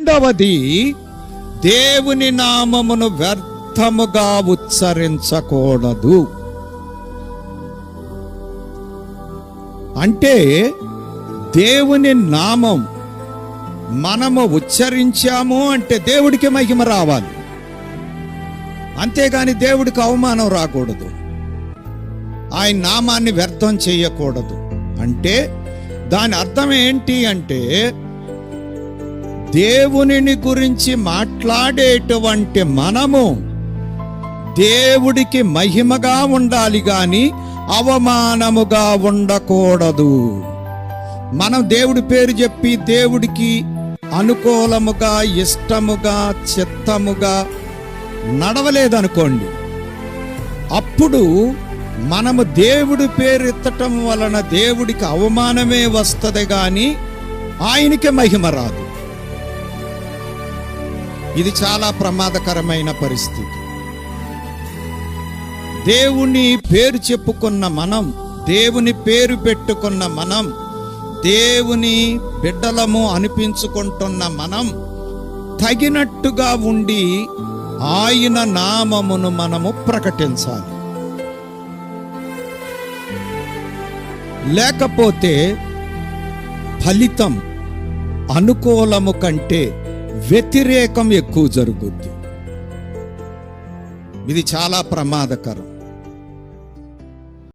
రెండవది, దేవుని నామమును వ్యర్థముగా ఉచ్చరించకూడదు. అంటే దేవుని నామం మనము ఉచ్చరించాము అంటే దేవుడికి మహిమ రావాలి, అంతేగాని దేవుడికి అవమానం రాకూడదు. ఆయన నామాన్ని వ్యర్థం చేయకూడదు. అంటే దాని అర్థం ఏంటి అంటే, దేవునిని గురించి మాట్లాడేటువంటి మనము దేవుడికి మహిమగా ఉండాలి గాని అవమానముగా ఉండకూడదు. మనం దేవుడి పేరు చెప్పి దేవుడికి అనుకూలముగా, ఇష్టముగా, చిత్తముగా నడవలేదనుకోండి, అప్పుడు మనము దేవుడి పేరు ఎత్తటం వలన దేవుడికి అవమానమే వస్తుంది గాని ఆయనకి మహిమ రాదు. ఇది చాలా ప్రమాదకరమైన పరిస్థితి. దేవుని పేరు చెప్పుకున్న మనం, దేవుని పేరు పెట్టుకున్న మనం, దేవుని బిడ్డలము అనిపించుకుంటున్న మనం తగినట్టుగా ఉండి ఆయన నామమును మనము ప్రకటించాలి. లేకపోతే ఫలితం అనుకూలము కంటే వ్యతిరేకం ఎక్కువ జరుగుద్ది. ఇది చాలా ప్రమాదకరం.